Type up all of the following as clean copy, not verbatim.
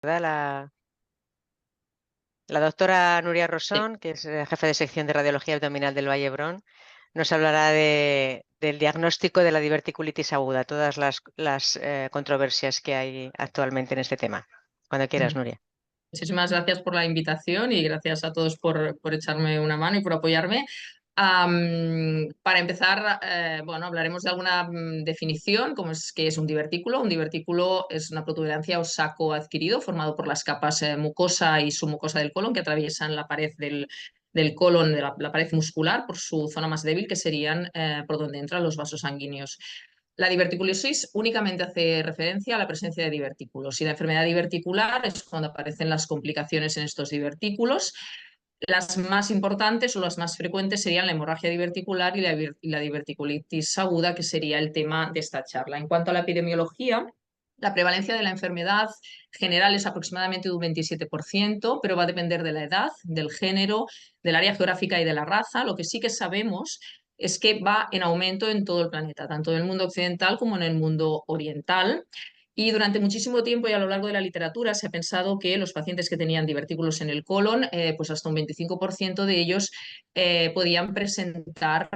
¿verdad? La doctora Nuria Sí. Rosón, que es jefe de sección de radiología abdominal del Valle Brón, nos hablará del diagnóstico de la diverticulitis aguda, todas las controversias que hay actualmente en este tema. Cuando quieras, Ujú. Nuria. Muchísimas gracias por la invitación y gracias a todos por echarme una mano y por apoyarme. Para empezar, bueno, hablaremos de alguna definición, como es que es un divertículo. Un divertículo es una protuberancia o saco adquirido formado por las capas mucosa y submucosa del colon que atraviesan la pared del colon, de la pared muscular, por su zona más débil, que serían por donde entran los vasos sanguíneos. La diverticulosis únicamente hace referencia a la presencia de divertículos y la enfermedad diverticular es cuando aparecen las complicaciones en estos divertículos. Las más importantes o las más frecuentes serían la hemorragia diverticular y la diverticulitis aguda, que sería el tema de esta charla. En cuanto a la epidemiología, la prevalencia de la enfermedad general es aproximadamente de un 27%, pero va a depender de la edad, del género, del área geográfica y de la raza. Lo que sí que sabemos es que va en aumento en todo el planeta, tanto en el mundo occidental como en el mundo oriental. Y durante muchísimo tiempo y a lo largo de la literatura se ha pensado que los pacientes que tenían divertículos en el colon, pues hasta un 25% de ellos podían presentar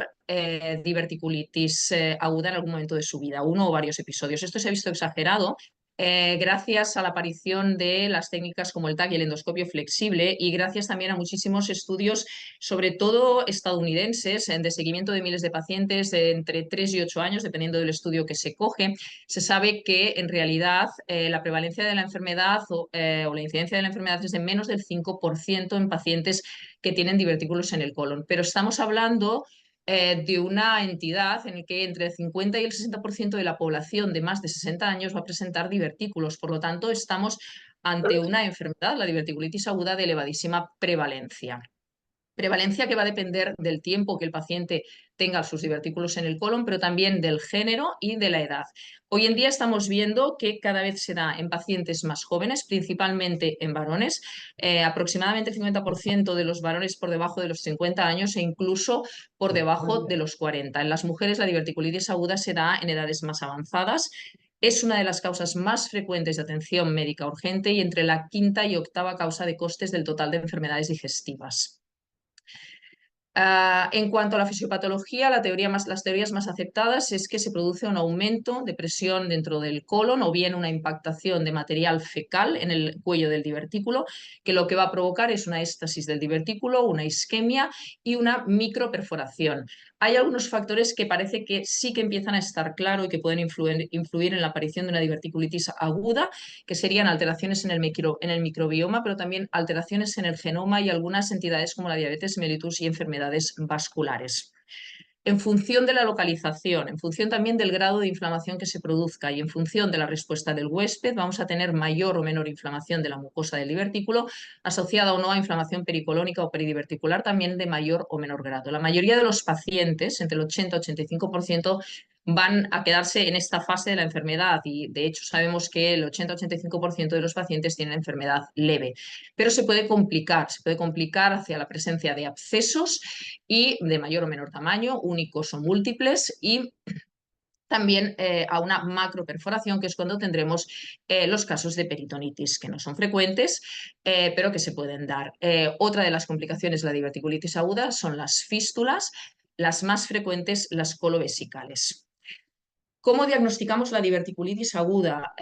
diverticulitis aguda en algún momento de su vida, uno o varios episodios. Esto se ha visto exagerado gracias a la aparición de las técnicas como el TAC y el endoscopio flexible y gracias también a muchísimos estudios, sobre todo estadounidenses, de seguimiento de miles de pacientes de entre 3 y 8 años, dependiendo del estudio que se coge. Se sabe que en realidad la prevalencia de la enfermedad o la incidencia de la enfermedad es de menos del 5% en pacientes que tienen divertículos en el colon. Pero estamos hablando de una entidad en la que entre el 50 y el 60% de la población de más de 60 años va a presentar divertículos. Por lo tanto, estamos ante una enfermedad, la diverticulitis aguda, de elevadísima prevalencia. Prevalencia que va a depender del tiempo que el paciente tenga sus divertículos en el colon, pero también del género y de la edad. Hoy en día estamos viendo que cada vez se da en pacientes más jóvenes, principalmente en varones, aproximadamente el 50% de los varones por debajo de los 50 años e incluso por debajo de los 40. En las mujeres la diverticulitis aguda se da en edades más avanzadas. Es una de las causas más frecuentes de atención médica urgente y entre la quinta y octava causa de costes del total de enfermedades digestivas. En cuanto a la fisiopatología, las teorías más aceptadas es que se produce un aumento de presión dentro del colon o bien una impactación de material fecal en el cuello del divertículo, que lo que va a provocar es una éstasis del divertículo, una isquemia y una microperforación. Hay algunos factores que parece que sí que empiezan a estar claros y que pueden influir en la aparición de una diverticulitis aguda, que serían alteraciones en en el microbioma, pero también alteraciones en el genoma y algunas entidades como la diabetes mellitus y enfermedades vasculares. En función de la localización, en función también del grado de inflamación que se produzca y en función de la respuesta del huésped, vamos a tener mayor o menor inflamación de la mucosa del divertículo, asociada o no a inflamación pericolónica o peridiverticular, también de mayor o menor grado. La mayoría de los pacientes, entre el 80 y 85%, van a quedarse en esta fase de la enfermedad y de hecho sabemos que el 80-85% de los pacientes tienen enfermedad leve, pero se puede complicar hacia la presencia de abscesos y de mayor o menor tamaño, únicos o múltiples, y también a una macroperforación, que es cuando tendremos los casos de peritonitis, que no son frecuentes, pero que se pueden dar. Otra de las complicaciones de la diverticulitis aguda son las fístulas, las más frecuentes las colovesicales. ¿Cómo diagnosticamos la diverticulitis aguda?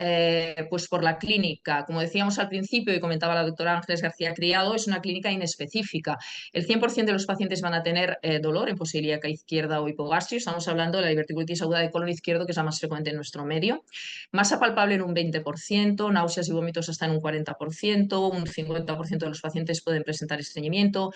Pues por la clínica. Como decíamos al principio y comentaba la doctora Ángeles García Criado, es una clínica inespecífica. El 100% de los pacientes van a tener dolor en fosa ilíaca izquierda o hipogastrio. Estamos hablando de la diverticulitis aguda de colon izquierdo, que es la más frecuente en nuestro medio. Masa palpable en un 20%, náuseas y vómitos hasta en un 40%, un 50% de los pacientes pueden presentar estreñimiento,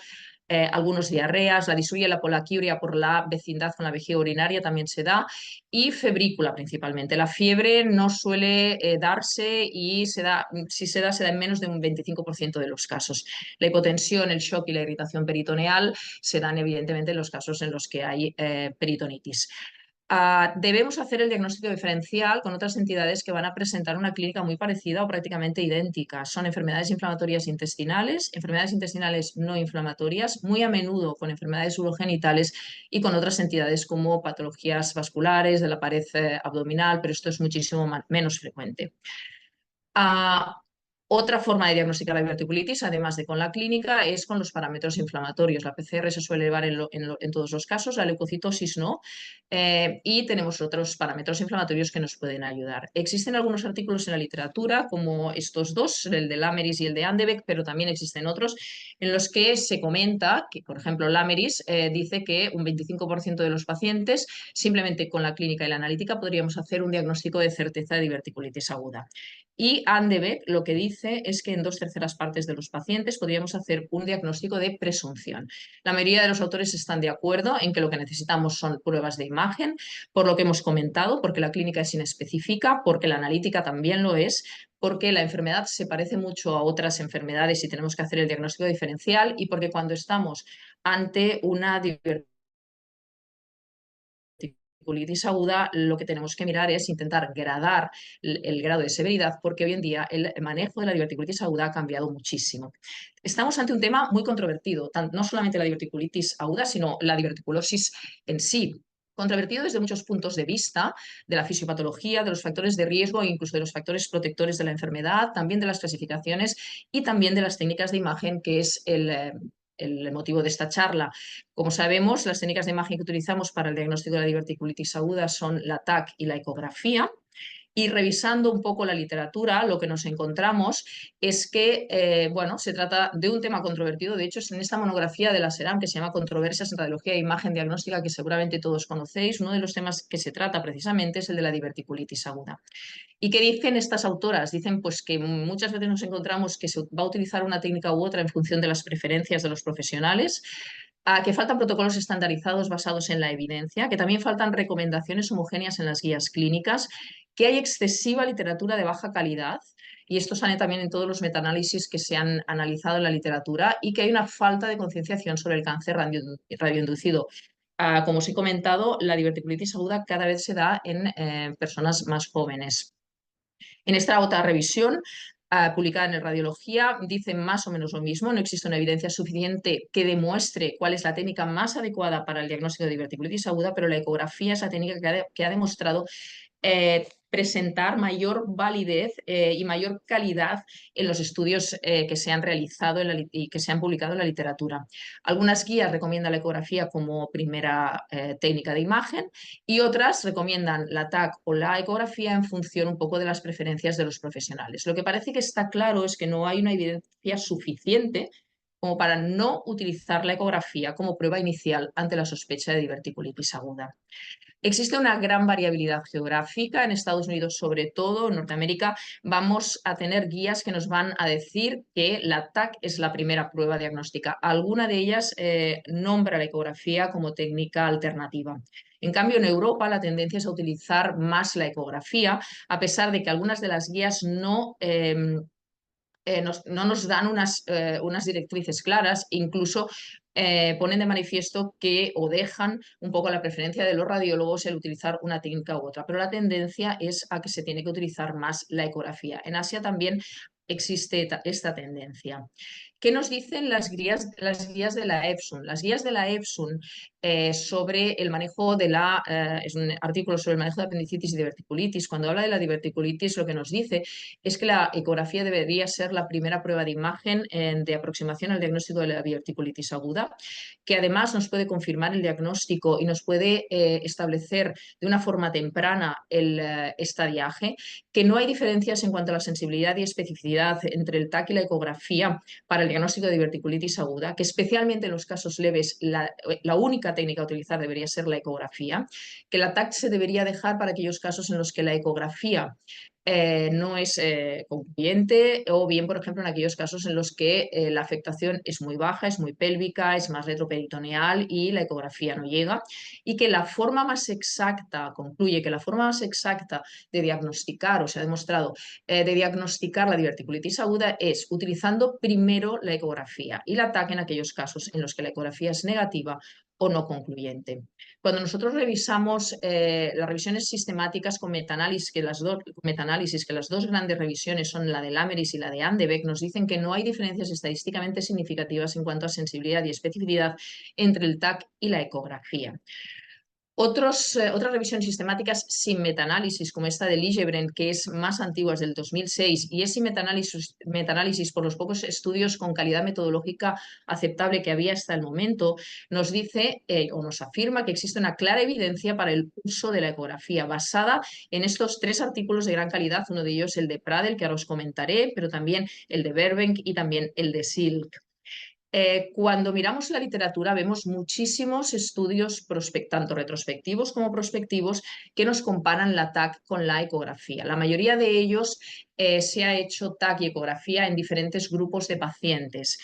algunos diarreas, la disuria y la polaquiuria por la vecindad con la vejiga urinaria también se da, y febrícula principalmente. La fiebre no suele darse y si se da en menos de un 25% de los casos. La hipotensión, el shock y la irritación peritoneal se dan evidentemente en los casos en los que hay peritonitis. Debemos hacer el diagnóstico diferencial con otras entidades que van a presentar una clínica muy parecida o prácticamente idéntica. Son enfermedades intestinales no inflamatorias, muy a menudo con enfermedades urogenitales y con otras entidades como patologías vasculares de la pared abdominal, pero esto es muchísimo menos frecuente. Otra forma de diagnosticar la diverticulitis, además de con la clínica, es con los parámetros inflamatorios. La PCR se suele elevar en todos los casos, la leucocitosis no, y tenemos otros parámetros inflamatorios que nos pueden ayudar. Existen algunos artículos en la literatura, como estos dos, el de Lameris y el de Andebeck, pero también existen otros en los que se comenta que, por ejemplo, Lameris dice que un 25% de los pacientes, simplemente con la clínica y la analítica, podríamos hacer un diagnóstico de certeza de diverticulitis aguda. Y Andebeck lo que dice es que en 2/3 de los pacientes podríamos hacer un diagnóstico de presunción. La mayoría de los autores están de acuerdo en que lo que necesitamos son pruebas de imagen, por lo que hemos comentado, porque la clínica es inespecífica, porque la analítica también lo es, porque la enfermedad se parece mucho a otras enfermedades y tenemos que hacer el diagnóstico diferencial, y porque cuando estamos ante una diverticulitis aguda, lo que tenemos que mirar es intentar gradar el grado de severidad, porque hoy en día el manejo de la diverticulitis aguda ha cambiado muchísimo. Estamos ante un tema muy controvertido, no solamente la diverticulitis aguda, sino la diverticulosis en sí. Controvertido desde muchos puntos de vista, de la fisiopatología, de los factores de riesgo e incluso de los factores protectores de la enfermedad, también de las clasificaciones y también de las técnicas de imagen, que es el motivo de esta charla. Como sabemos, las técnicas de imagen que utilizamos para el diagnóstico de la diverticulitis aguda son la TAC y la ecografía. Y revisando un poco la literatura, lo que nos encontramos es que, bueno, se trata de un tema controvertido. De hecho, es en esta monografía de la SERAM, que se llama Controversias en Radiología e Imagen Diagnóstica, que seguramente todos conocéis, uno de los temas que se trata precisamente es el de la diverticulitis aguda. ¿Y qué dicen estas autoras? Dicen pues que muchas veces nos encontramos que se va a utilizar una técnica u otra en función de las preferencias de los profesionales, que faltan protocolos estandarizados basados en la evidencia, que también faltan recomendaciones homogéneas en las guías clínicas, que hay excesiva literatura de baja calidad, y esto sale también en todos los metaanálisis que se han analizado en la literatura, y que hay una falta de concienciación sobre el cáncer radioinducido. Como os he comentado, la diverticulitis aguda cada vez se da en personas más jóvenes. En esta otra revisión, publicada en el Radiología, dicen más o menos lo mismo. No existe una evidencia suficiente que demuestre cuál es la técnica más adecuada para el diagnóstico de diverticulitis aguda, pero la ecografía es la técnica que ha demostrado presentar mayor validez y mayor calidad en los estudios que se han realizado y que se han publicado en la literatura. Algunas guías recomiendan la ecografía como primera técnica de imagen, y otras recomiendan la TAC o la ecografía en función un poco de las preferencias de los profesionales. Lo que parece que está claro es que no hay una evidencia suficiente como para no utilizar la ecografía como prueba inicial ante la sospecha de diverticulitis aguda. Existe una gran variabilidad geográfica en Estados Unidos, sobre todo en Norteamérica. Vamos a tener guías que nos van a decir que la TAC es la primera prueba diagnóstica. Alguna de ellas nombra la ecografía como técnica alternativa. En cambio, en Europa la tendencia es a utilizar más la ecografía, a pesar de que algunas de las guías no nos dan unas directrices claras, incluso ponen de manifiesto que o dejan un poco la preferencia de los radiólogos el utilizar una técnica u otra, pero la tendencia es a que se tiene que utilizar más la ecografía. En Asia también existe esta tendencia. ¿Qué nos dicen las guías de la EFSUN? Las guías de la EFSUN sobre el manejo es un artículo sobre el manejo de apendicitis y diverticulitis. Cuando habla de la diverticulitis, lo que nos dice es que la ecografía debería ser la primera prueba de imagen de aproximación al diagnóstico de la diverticulitis aguda, que además nos puede confirmar el diagnóstico y nos puede establecer de una forma temprana el estadiaje, que no hay diferencias en cuanto a la sensibilidad y especificidad entre el TAC y la ecografía para el diagnóstico de diverticulitis aguda, que especialmente en los casos leves la única técnica a utilizar debería ser la ecografía, que la TAC se debería dejar para aquellos casos en los que la ecografía no es concluyente, o bien, por ejemplo, en aquellos casos en los que la afectación es muy baja, es muy pélvica, es más retroperitoneal y la ecografía no llega, y que la forma más exacta, concluye que la forma más exacta de diagnosticar, o se ha demostrado, de diagnosticar la diverticulitis aguda es utilizando primero la ecografía y la TAC en aquellos casos en los que la ecografía es negativa o no concluyente. Cuando nosotros revisamos las revisiones sistemáticas con metaanálisis, que las dos grandes revisiones son la de Lameris y la de Andebeck, nos dicen que no hay diferencias estadísticamente significativas en cuanto a sensibilidad y especificidad entre el TAC y la ecografía. Otras revisiones sistemáticas sin metaanálisis, como esta de Ligebren, que es más antigua, es del 2006, y es sin metaanálisis por los pocos estudios con calidad metodológica aceptable que había hasta el momento, nos dice o nos afirma que existe una clara evidencia para el uso de la ecografía basada en estos 3 artículos de gran calidad, uno de ellos el de Pradel, que ahora os comentaré, pero también el de Verbenck y también el de Silk. Cuando miramos la literatura vemos muchísimos estudios tanto retrospectivos como prospectivos que nos comparan la TAC con la ecografía. La mayoría de ellos se ha hecho TAC y ecografía en diferentes grupos de pacientes.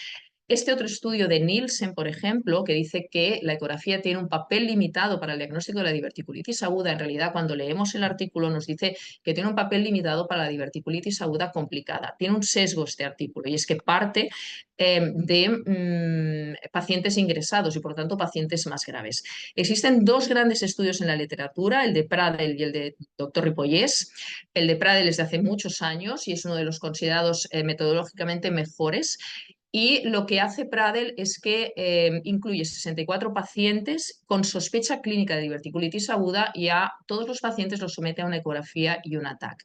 Este otro estudio de Nielsen, por ejemplo, que dice que la ecografía tiene un papel limitado para el diagnóstico de la diverticulitis aguda, en realidad cuando leemos el artículo nos dice que tiene un papel limitado para la diverticulitis aguda complicada. Tiene un sesgo este artículo y es que parte de pacientes ingresados y por lo tanto pacientes más graves. Existen 2 grandes estudios en la literatura, el de Pradel y el de Dr. Ripollès. El de Pradel es de hace muchos años y es uno de los considerados metodológicamente mejores. Y lo que hace Pradel es que incluye 64 pacientes con sospecha clínica de diverticulitis aguda y a todos los pacientes los somete a una ecografía y un TAC.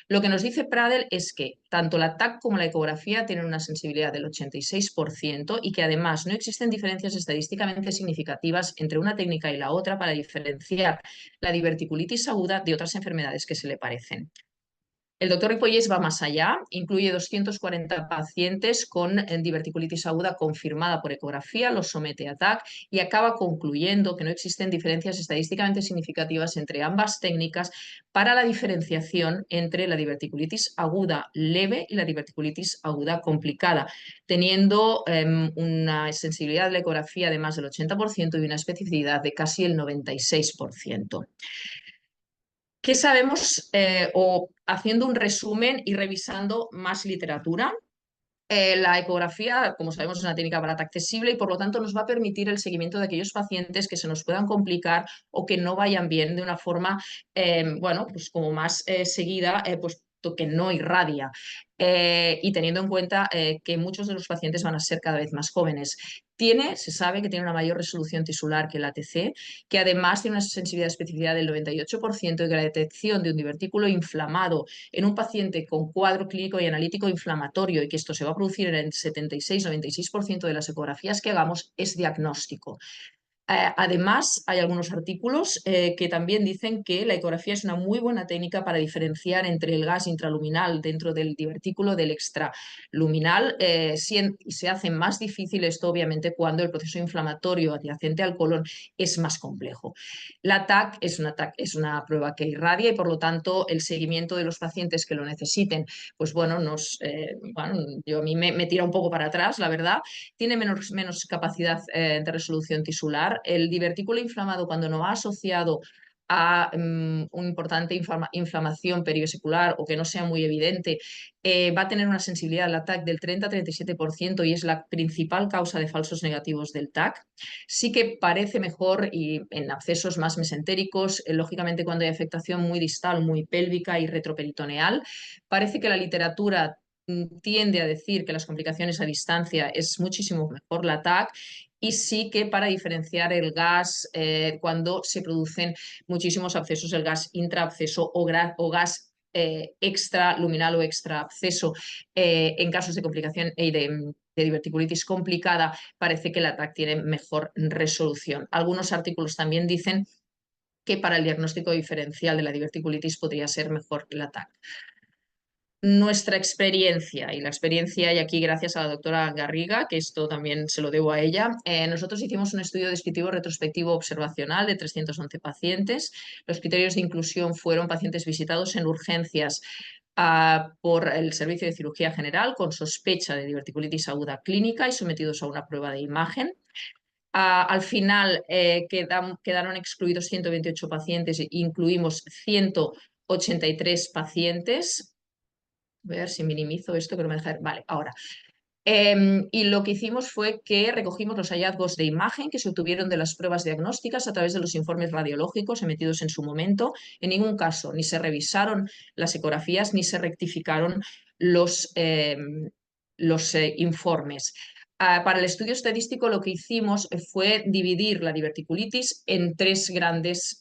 Lo que nos dice Pradel es que tanto la TAC como la ecografía tienen una sensibilidad del 86% y que además no existen diferencias estadísticamente significativas entre una técnica y la otra para diferenciar la diverticulitis aguda de otras enfermedades que se le parecen. El doctor Ripollès va más allá, incluye 240 pacientes con diverticulitis aguda confirmada por ecografía, los somete a TAC y acaba concluyendo que no existen diferencias estadísticamente significativas entre ambas técnicas para la diferenciación entre la diverticulitis aguda leve y la diverticulitis aguda complicada, teniendo una sensibilidad de la ecografía de más del 80% y una especificidad de casi el 96%. ¿Qué sabemos? O haciendo un resumen y revisando más literatura. La ecografía, como sabemos, es una técnica barata accesible y por lo tanto nos va a permitir el seguimiento de aquellos pacientes que se nos puedan complicar o que no vayan bien de una forma, bueno, pues como más seguida, pues que no irradia. Y teniendo en cuenta que muchos de los pacientes van a ser cada vez más jóvenes. Se sabe que tiene una mayor resolución tisular que el ATC, que además tiene una sensibilidad y especificidad del 98% y que la detección de un divertículo inflamado en un paciente con cuadro clínico y analítico inflamatorio y que esto se va a producir en el 76-96% de las ecografías que hagamos es diagnóstico. Además, hay algunos artículos que también dicen que la ecografía es una muy buena técnica para diferenciar entre el gas intraluminal dentro del divertículo del extraluminal y se hace más difícil esto obviamente cuando el proceso inflamatorio adyacente al colon es más complejo. La TAC es una prueba que irradia y por lo tanto el seguimiento de los pacientes que lo necesiten, pues bueno, yo a mí me tira un poco para atrás, la verdad. Tiene menos capacidad de resolución tisular. El divertículo inflamado, cuando no va asociado a una importante inflamación perivesicular o que no sea muy evidente, va a tener una sensibilidad al TAC del 30-37% y es la principal causa de falsos negativos del TAC. Sí que parece mejor y en abscesos más mesentéricos, lógicamente cuando hay afectación muy distal, muy pélvica y retroperitoneal, parece que la literatura tiende a decir que las complicaciones a distancia es muchísimo mejor la TAC y sí que para diferenciar el gas cuando se producen muchísimos abscesos, el gas intraabsceso o gas extraluminal o extraabsceso en casos de complicación y de diverticulitis complicada, parece que la TAC tiene mejor resolución. Algunos artículos también dicen que para el diagnóstico diferencial de la diverticulitis podría ser mejor la TAC. Nuestra experiencia, y la experiencia, y aquí gracias a la doctora Garriga, que esto también se lo debo a ella, nosotros hicimos un estudio descriptivo retrospectivo observacional de 311 pacientes. Los criterios de inclusión fueron pacientes visitados en urgencias por el Servicio de Cirugía General con sospecha de diverticulitis aguda clínica y sometidos a una prueba de imagen. Al final quedaron excluidos 128 pacientes e incluimos 183 pacientes. Voy a ver si minimizo esto que no me deja. Vale, ahora. Y lo que hicimos fue que recogimos los hallazgos de imagen que se obtuvieron de las pruebas diagnósticas a través de los informes radiológicos emitidos en su momento. En ningún caso ni se revisaron las ecografías ni se rectificaron los informes. Para el estudio estadístico lo que hicimos fue dividir la diverticulitis en tres grandes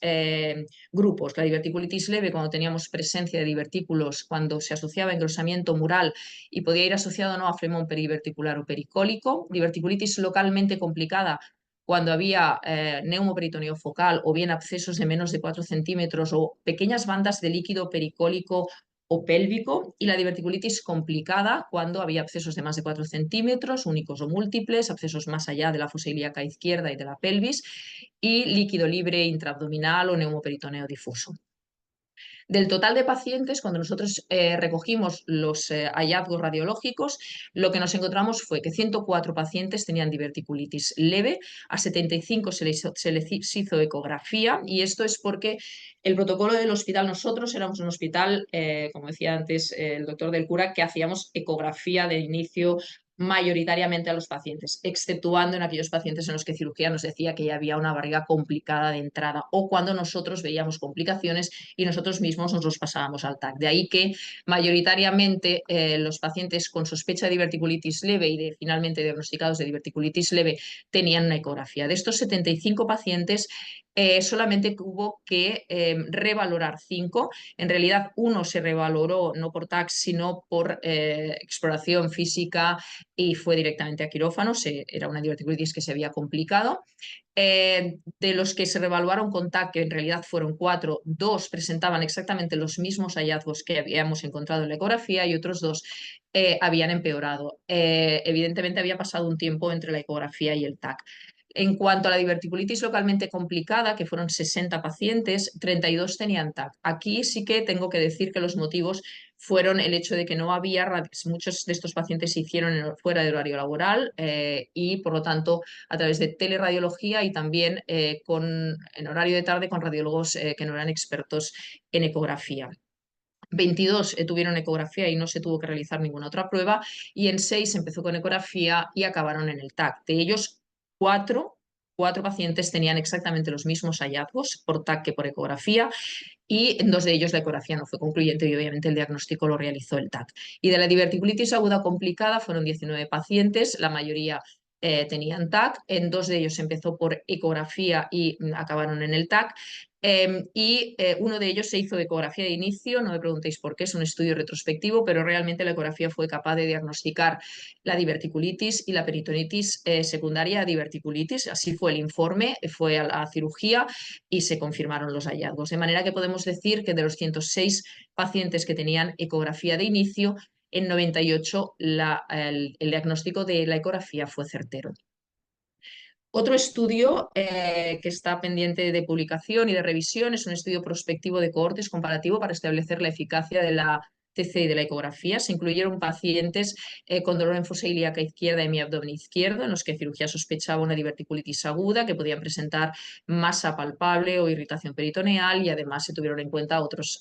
grupos. La diverticulitis leve, cuando teníamos presencia de divertículos, cuando se asociaba a engrosamiento mural y podía ir asociado o no a flemón periverticular o pericólico. Diverticulitis localmente complicada, cuando había neumoperitoneo focal o bien abscesos de menos de 4 centímetros o pequeñas bandas de líquido pericólico o pélvico, y la diverticulitis complicada cuando había abscesos de más de 4 centímetros, únicos o múltiples, abscesos más allá de la fosa ilíaca izquierda y de la pelvis, y líquido libre intraabdominal o neumoperitoneo difuso. Del total de pacientes, cuando nosotros recogimos los hallazgos radiológicos, lo que nos encontramos fue que 104 pacientes tenían diverticulitis leve, a 75 se les hizo ecografía, y esto es porque el protocolo del hospital, nosotros éramos un hospital, como decía antes el doctor del Cura, que hacíamos ecografía de inicio mayoritariamente a los pacientes, exceptuando en aquellos pacientes en los que cirugía nos decía que ya había una barriga complicada de entrada, o cuando nosotros veíamos complicaciones y nosotros mismos nos los pasábamos al TAC. De ahí que mayoritariamente los pacientes con sospecha de diverticulitis leve y de finalmente diagnosticados de diverticulitis leve tenían una ecografía. De estos 75 pacientes, solamente hubo que revalorar 5. En realidad, uno se revaloró no por TAC, sino por exploración física, y fue directamente a quirófano. Era una diverticulitis que se había complicado. De los que se revaluaron con TAC, que en realidad fueron 4, 2 presentaban exactamente los mismos hallazgos que habíamos encontrado en la ecografía, y otros 2 habían empeorado. Evidentemente había pasado un tiempo entre la ecografía y el TAC. En cuanto a la diverticulitis localmente complicada, que fueron 60 pacientes, 32 tenían TAC. Aquí sí que tengo que decir que los motivos fueron el hecho de que no había, muchos de estos pacientes se hicieron fuera del horario laboral, y por lo tanto a través de teleradiología, y también en horario de tarde con radiólogos que no eran expertos en ecografía. 22 tuvieron ecografía y no se tuvo que realizar ninguna otra prueba, y en 6 empezó con ecografía y acabaron en el TAC. De ellos, 4 pacientes tenían exactamente los mismos hallazgos por TAC que por ecografía, y en 2 de ellos la ecografía no fue concluyente y obviamente el diagnóstico lo realizó el TAC. Y de la diverticulitis aguda complicada fueron 19 pacientes, la mayoría tenían TAC, en 2 de ellos se empezó por ecografía y acabaron en el TAC. Uno de ellos se hizo ecografía de inicio, no me preguntéis por qué, es un estudio retrospectivo, pero realmente la ecografía fue capaz de diagnosticar la diverticulitis y la peritonitis secundaria a diverticulitis. Así fue el informe, fue a la cirugía y se confirmaron los hallazgos. De manera que podemos decir que de los 106 pacientes que tenían ecografía de inicio, en 98 el diagnóstico de la ecografía fue certero. Otro estudio que está pendiente de publicación y de revisión es un estudio prospectivo de cohortes comparativo para establecer la eficacia de la TC y de la ecografía. Se incluyeron pacientes con dolor en fosa ilíaca izquierda y mi-abdomen izquierdo, en los que cirugía sospechaba una diverticulitis aguda, que podían presentar masa palpable o irritación peritoneal, y además se tuvieron en cuenta otros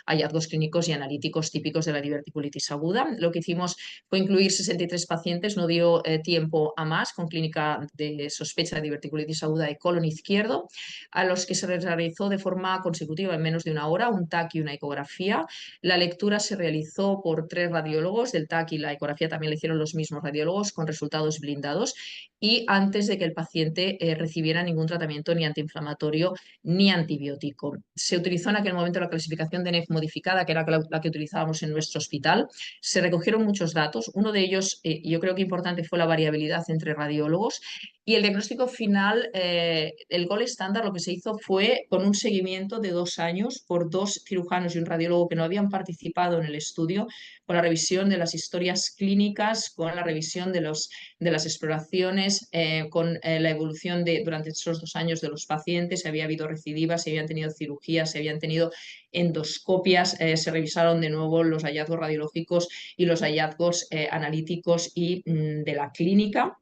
hallazgos clínicos y analíticos típicos de la diverticulitis aguda. Lo que hicimos fue incluir 63 pacientes, no dio tiempo a más, con clínica de sospecha de diverticulitis aguda de colon izquierdo, a los que se les realizó de forma consecutiva en menos de una hora un TAC y una ecografía. La lectura se realizó por 3 radiólogos, del TAC y la ecografía también le hicieron los mismos radiólogos, con resultados blindados, y antes de que el paciente recibiera ningún tratamiento ni antiinflamatorio ni antibiótico. Se utilizó en aquel momento la clasificación de NEF modificada, que era la que utilizábamos en nuestro hospital. Se recogieron muchos datos. Uno de ellos, yo creo que importante, fue la variabilidad entre radiólogos. Y el diagnóstico final, el gol estándar, lo que se hizo fue con un seguimiento de 2 años por 2 cirujanos y un radiólogo que no habían participado en el estudio, con la revisión de las historias clínicas, con la revisión de las exploraciones, con la evolución durante esos 2 años de los pacientes, si había habido recidivas, si habían tenido cirugías, si habían tenido endoscopias, se revisaron de nuevo los hallazgos radiológicos y los hallazgos analíticos y de la clínica.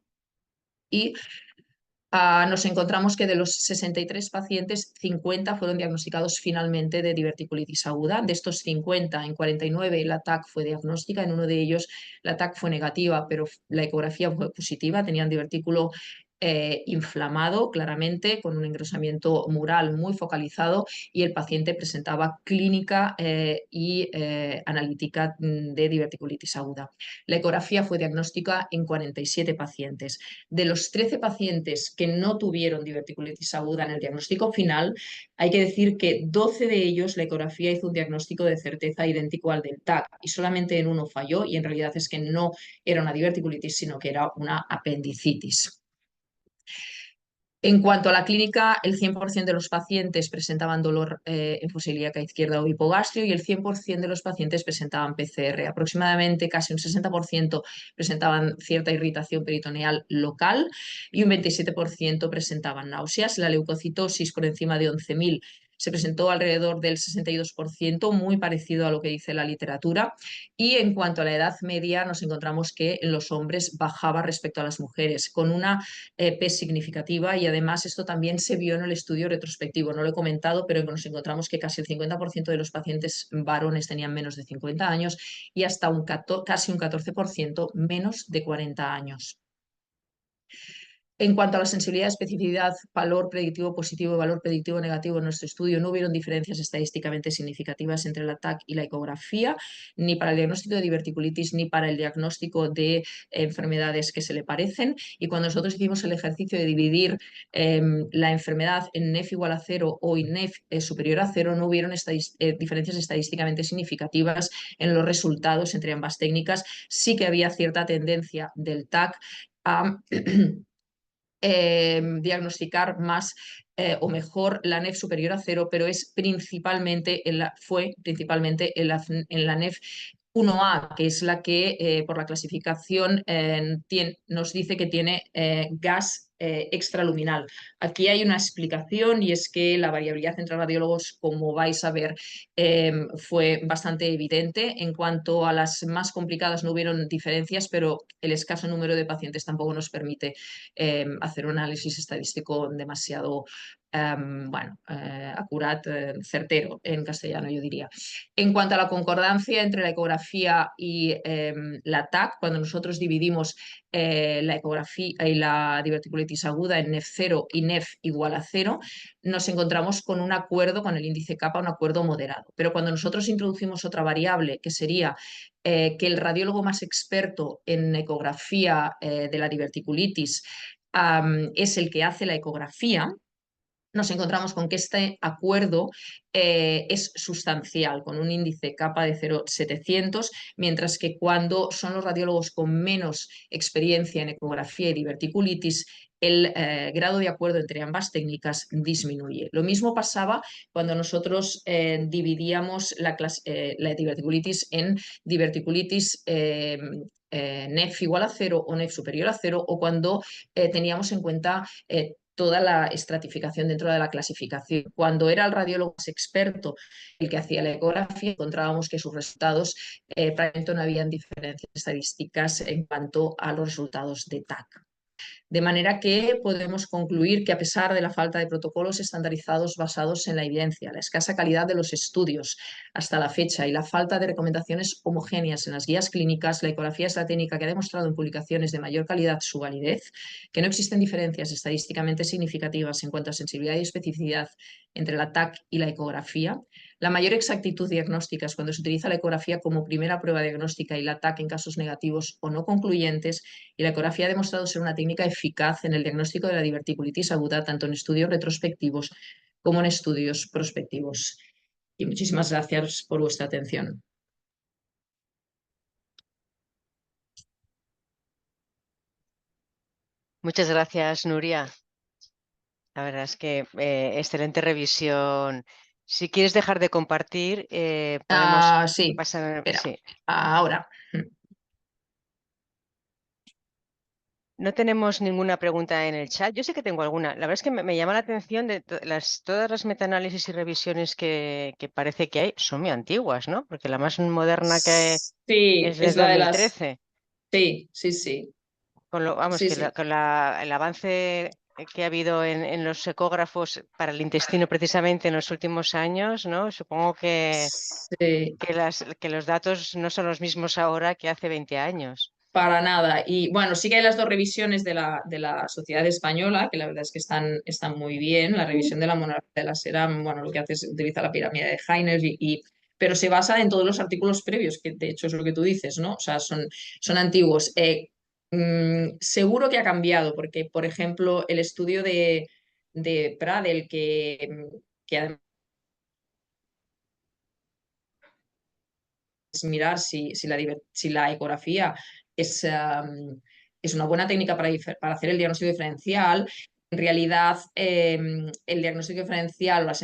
Y nos encontramos que de los 63 pacientes, 50 fueron diagnosticados finalmente de diverticulitis aguda. De estos 50, en 49 la TAC fue diagnóstica, en uno de ellos la TAC fue negativa, pero la ecografía fue positiva, tenían divertículo inflamado claramente, con un engrosamiento mural muy focalizado, y el paciente presentaba clínica y analítica de diverticulitis aguda. La ecografía fue diagnóstica en 47 pacientes. De los 13 pacientes que no tuvieron diverticulitis aguda en el diagnóstico final, hay que decir que 12 de ellos la ecografía hizo un diagnóstico de certeza idéntico al del TAC, y solamente en uno falló, y en realidad es que no era una diverticulitis, sino que era una apendicitis. En cuanto a la clínica, el 100% de los pacientes presentaban dolor en fosa ilíaca izquierda o hipogastrio, y el 100% de los pacientes presentaban PCR. Aproximadamente casi un 60% presentaban cierta irritación peritoneal local y un 27% presentaban náuseas. La leucocitosis por encima de 11.000 se presentó alrededor del 62%, muy parecido a lo que dice la literatura. Y en cuanto a la edad media, nos encontramos que en los hombres bajaba respecto a las mujeres, con una P significativa, y además esto también se vio en el estudio retrospectivo. No lo he comentado, pero nos encontramos que casi el 50% de los pacientes varones tenían menos de 50 años y hasta casi un 14% menos de 40 años. En cuanto a la sensibilidad, especificidad, valor predictivo positivo y valor predictivo negativo, en nuestro estudio no hubieron diferencias estadísticamente significativas entre la TAC y la ecografía, ni para el diagnóstico de diverticulitis ni para el diagnóstico de enfermedades que se le parecen. Y cuando nosotros hicimos el ejercicio de dividir la enfermedad en NEF igual a 0 o INEF superior a 0, no hubieron diferencias estadísticamente significativas en los resultados entre ambas técnicas. Sí que había cierta tendencia del TAC a diagnosticar más o mejor la NEF superior a 0, pero fue principalmente en la NEF 1A, que es la que por la clasificación nos dice que tiene gas extraluminal. Aquí hay una explicación, y es que la variabilidad entre radiólogos, como vais a ver, fue bastante evidente. En cuanto a las más complicadas no hubieron diferencias, pero el escaso número de pacientes tampoco nos permite hacer un análisis estadístico demasiado acurat, certero en castellano, yo diría. En cuanto a la concordancia entre la ecografía y la TAC, cuando nosotros dividimos la ecografía y la diverticulitis aguda en NEF 0 y NEF igual a 0, nos encontramos con un acuerdo, con el índice kappa, un acuerdo moderado. Pero cuando nosotros introducimos otra variable, que sería que el radiólogo más experto en ecografía de la diverticulitis es el que hace la ecografía, nos encontramos con que este acuerdo es sustancial, con un índice kappa de 0,700, mientras que cuando son los radiólogos con menos experiencia en ecografía y diverticulitis, el grado de acuerdo entre ambas técnicas disminuye. Lo mismo pasaba cuando nosotros dividíamos la diverticulitis en diverticulitis NEF igual a 0 o NEF superior a 0, o cuando teníamos en cuenta toda la estratificación dentro de la clasificación. Cuando era el radiólogo más experto el que hacía la ecografía, encontrábamos que sus resultados prácticamente no habían diferencias estadísticas en cuanto a los resultados de TAC. De manera que podemos concluir que, a pesar de la falta de protocolos estandarizados basados en la evidencia, la escasa calidad de los estudios hasta la fecha y la falta de recomendaciones homogéneas en las guías clínicas, la ecografía es la técnica que ha demostrado en publicaciones de mayor calidad su validez, que no existen diferencias estadísticamente significativas en cuanto a sensibilidad y especificidad entre la TAC y la ecografía, la mayor exactitud diagnóstica es cuando se utiliza la ecografía como primera prueba diagnóstica y la TAC en casos negativos o no concluyentes, y la ecografía ha demostrado ser una técnica eficaz en el diagnóstico de la diverticulitis aguda, tanto en estudios retrospectivos como en estudios prospectivos. Y muchísimas gracias por vuestra atención. Muchas gracias, Nuria. La verdad es que excelente revisión. Si quieres dejar de compartir, podemos Sí, pasar. espera, Sí. ahora. No tenemos ninguna pregunta en el chat. Yo sé que tengo alguna. La verdad es que me llama la atención de todas las metaanálisis y revisiones que parece que hay son muy antiguas, ¿no? Porque la más moderna que Sí, es es del la de las... 2013. Sí, sí, sí, Vamos, sí, que sí. el avance que ha habido en los ecógrafos para el intestino precisamente en los últimos años, ¿no? Supongo Sí. que los datos no son los mismos ahora que hace 20 años. Para nada. Y bueno, sí que hay las dos revisiones de la Sociedad Española, que la verdad es que están muy bien. La revisión de la monarquía de la SERAM, bueno, lo que hace es utiliza la pirámide de Heiner, pero se basa en todos los artículos previos, que de hecho es lo que tú dices, ¿no? O sea, son antiguos. Seguro que ha cambiado, porque, por ejemplo, el estudio de Pradel, que además es mirar si la ecografía es una buena técnica para hacer el diagnóstico diferencial. En realidad, el diagnóstico diferencial o la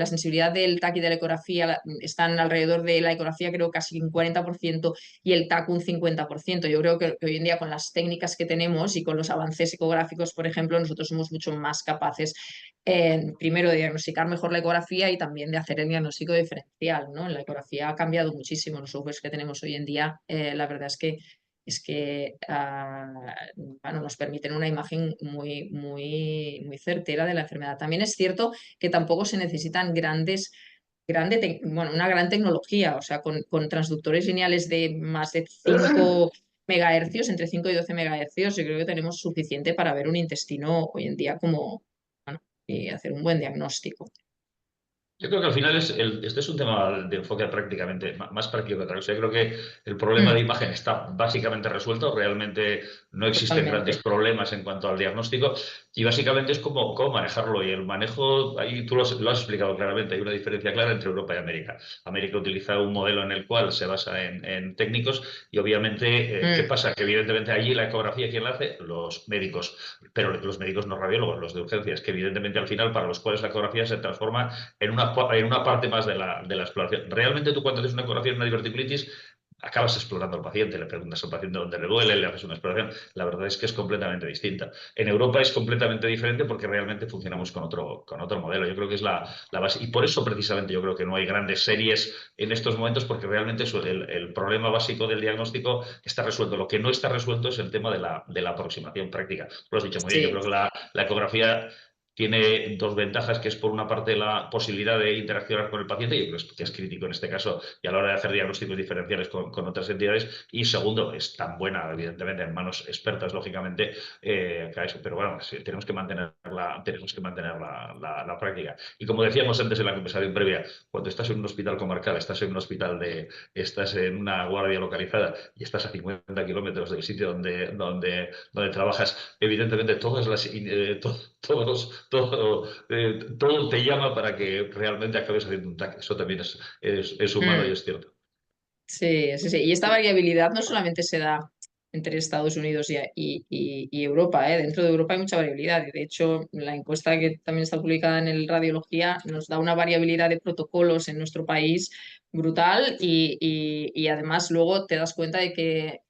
sensibilidad del TAC y de la ecografía están alrededor de la ecografía, creo casi un 40% y el TAC un 50%. Yo creo que hoy en día, con las técnicas que tenemos y con los avances ecográficos, por ejemplo, nosotros somos mucho más capaces, primero, de diagnosticar mejor la ecografía y también de hacer el diagnóstico diferencial, ¿no? La ecografía ha cambiado muchísimo. Los softwares que tenemos hoy en día, la verdad es que bueno, nos permiten una imagen muy certera de la enfermedad. También es cierto que tampoco se necesitan una gran tecnología, o sea, con transductores lineales de más de 5 megahercios, entre 5 y 12 megahercios, yo creo que tenemos suficiente para ver un intestino hoy en día bueno, y hacer un buen diagnóstico. Yo creo que al final este es un tema de enfoque prácticamente más práctico que otra cosa. Yo creo que el problema de Mm, imagen está básicamente resuelto. Realmente no existen grandes totalmente. problemas en cuanto al diagnóstico y básicamente es cómo manejarlo. Y el manejo, ahí tú lo has explicado claramente, hay una diferencia clara entre Europa y América. América utiliza un modelo en el cual se basa en técnicos y obviamente, ¿qué Mm, pasa? Que evidentemente allí la ecografía, ¿quién la hace? Los médicos, pero los médicos no radiólogos, los de urgencias, que evidentemente al final para los cuales la ecografía se transforma en una parte más de la exploración. Realmente tú cuando haces una ecografía en una diverticulitis acabas explorando al paciente, le preguntas al paciente dónde le duele, le haces una exploración. La verdad es que es completamente distinta. En Europa es completamente diferente porque realmente funcionamos con otro modelo. Yo creo que es la base. Y por eso precisamente yo creo que no hay grandes series en estos momentos porque realmente el problema básico del diagnóstico está resuelto. Lo que no está resuelto es el tema de la aproximación práctica. Lo has dicho muy bien. Yo sí. creo que la ecografía tiene dos ventajas, que es por una parte la posibilidad de interaccionar con el paciente, y yo creo que es crítico en este caso, y a la hora de hacer diagnósticos diferenciales con otras entidades, y segundo, es tan buena, evidentemente, en manos expertas, lógicamente, que eso. Pero bueno, sí, tenemos que mantener la práctica. Y como decíamos antes en la conversación previa, cuando estás en un hospital comarcal, estás en una guardia localizada y estás a 50 kilómetros del sitio donde trabajas, evidentemente todo te llama para que realmente acabes haciendo un TAC. Eso también es humano y Mm. es cierto. Sí, sí, sí. Y esta variabilidad no solamente se da entre Estados Unidos y Europa, ¿eh? Dentro de Europa hay mucha variabilidad. Y de hecho, la encuesta que también está publicada en el Radiología nos da una variabilidad de protocolos en nuestro país brutal y además luego te das cuenta de que